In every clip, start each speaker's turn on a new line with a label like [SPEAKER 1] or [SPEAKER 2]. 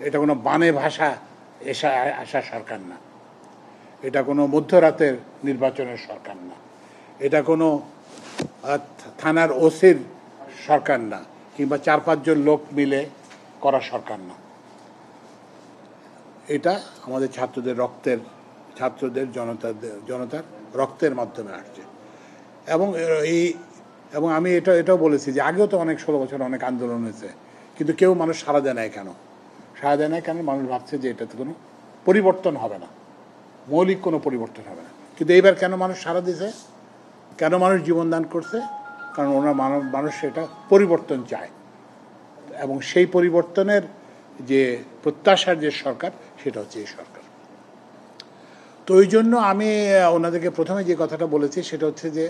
[SPEAKER 1] এটা কোনো বানে ভাষা আসা সরকার না, এটা কোনো মধ্যরাতের নির্বাচনের সরকার না, এটা কোনো থানার ওসির সরকার না, কিংবা 4-5 জন লোক মিলে করা সরকার না। এটা আমাদের ছাত্রদের জনতার রক্তের মাধ্যমে আসছে। এবং আমি এটাও বলেছি যে আগেও তো অনেক 16 বছর অনেক আন্দোলন হয়েছে, কিন্তু মানুষ সাড়া দেয় নাই কেন? সাড়া দেয় নাই কেন? মানুষ ভাবছে যে এটাতে কোনো পরিবর্তন হবে না, মৌলিক কোনো পরিবর্তন হবে না। কিন্তু এইবার কেন মানুষ সাড়া দিছে, কেন মানুষ জীবনদান করছে? কারণ মানুষ সেটা পরিবর্তন চায়, এবং সেই পরিবর্তনের যে প্রত্যাশার যে সরকার, সেটা হচ্ছে এই সরকার। তো ওই জন্য আমি ওনাদেরকে প্রথমে যে কথাটা বলেছি সেটা হচ্ছে যে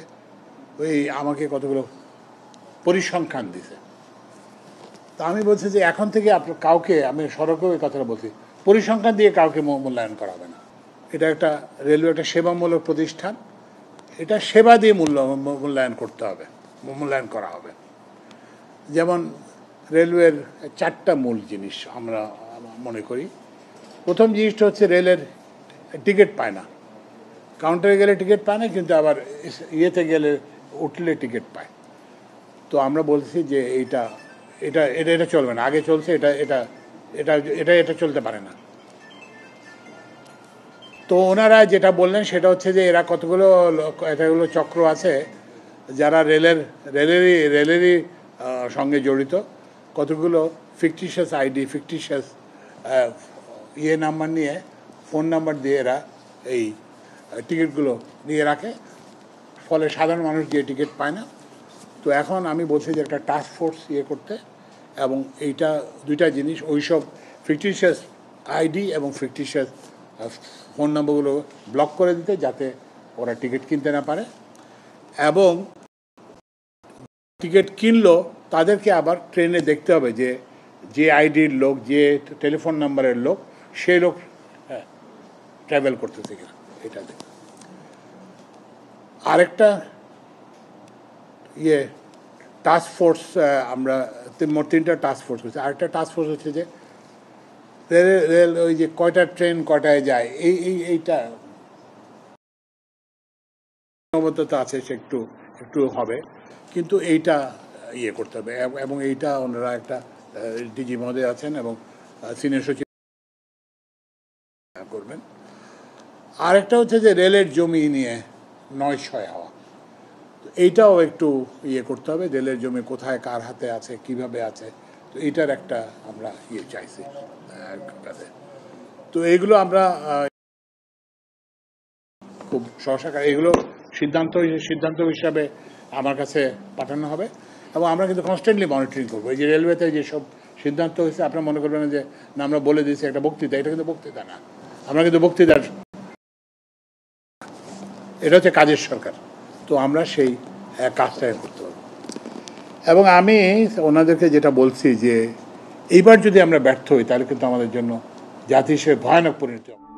[SPEAKER 1] আমাকে কতগুলো পরিসংখ্যান দিছে। তা আমি বলছি যে এখন থেকে কাউকে, আমি সড়কেও এই কথাটা বলছি, পরিসংখ্যান দিয়ে কাউকে মূল্যায়ন করা হবে না। এটা একটা রেলওয়ে একটা সেবামূলক প্রতিষ্ঠান, এটা সেবা দিয়ে মূল্যায়ন করা হবে। যেমন রেলওয়ের 4টা মূল জিনিস আমরা মনে করি। প্রথম জিনিসটা হচ্ছে রেলের টিকিট পায় না, কাউন্টারে গেলে টিকিট পায় না, কিন্তু আবার ইয়েতে গেলে উঠলে টিকিট পায়। তো আমরা বলছি যে এটা চলবে না। আগে চলছে, এটা চলতে পারে না। তো ওনারা যেটা বললেন সেটা হচ্ছে যে এরা এতগুলো চক্র আছে যারা রেলেরই সঙ্গে জড়িত, কতগুলো ফিকটিশিয়াস আইডি, ফিকটিশিয়াস নাম্বার নিয়ে, ফোন নাম্বার দিয়ে এরা এই টিকিটগুলো নিয়ে রাখে, ফলে সাধারণ মানুষ গিয়ে টিকিট পায় না। তো এখন আমি বলছি যে একটা টাস্ক ফোর্স করতে, এবং এইটা 2টা জিনিস, ওইসব ফিকটিশিয়াস আইডি এবং ফিকটিশিয়াস ফোন নম্বরগুলো ব্লক করে দিতে, যাতে ওরা টিকিট কিনতে না পারে, এবং টিকিট কিনলো তাদেরকে আবার ট্রেনে দেখতে হবে যে আইডির লোক, যে টেলিফোন নাম্বারের লোক, সেই লোক ট্রাভেল করতেছে কিনা এটা দেখে। আরেকটা টাস্ক ফোর্স, আমরা মোট 3টা টাস্ক ফোর্স করছি। আরেকটা টাস্ক ফোর্স হচ্ছে যে রেল ওই যে কয়টা ট্রেন কয়টায় যায়, এইটা সীমাবদ্ধতা আছে, সে একটু হবে, কিন্তু এইটা করতে হবে। এবং এইটা ওনারা একটা ডিজি মহোদয় আছেন এবং সিনিয়র সচিব করবেন। আরেকটা হচ্ছে যে রেলের জমি নিয়ে নয় হওয়া, এইটাও একটু করতে হবে। রেলের জমি কোথায় কার হাতে আছে, কিভাবে আছে, তো এইটার একটা আমরা চাইছি। তো এইগুলো আমরা খুব সহসা এগুলো সিদ্ধান্ত হিসাবে আমার কাছে পাঠানো হবে, এবং আমরা কিন্তু কনস্ট্যান্টলি মনিটরিং করবো। এই যে রেলওয়েতে যেসব সিদ্ধান্ত হয়েছে, আপনারা মনে করবেন যে না আমরা বলে দিয়েছি একটা বক্তৃতা, এটা কিন্তু বক্তৃতা না। আমরা কিন্তু বক্তৃতার, এটা হচ্ছে কাজের সরকার। তো আমরা সেই কাজটা করতে পারবো। এবং আমি ওনাদেরকে যেটা বলছি যে এইবার যদি আমরা ব্যর্থ হই, তাহলে কিন্তু আমাদের জন্য জাতি হিসেবে ভয়ানক পরিণতি হবে।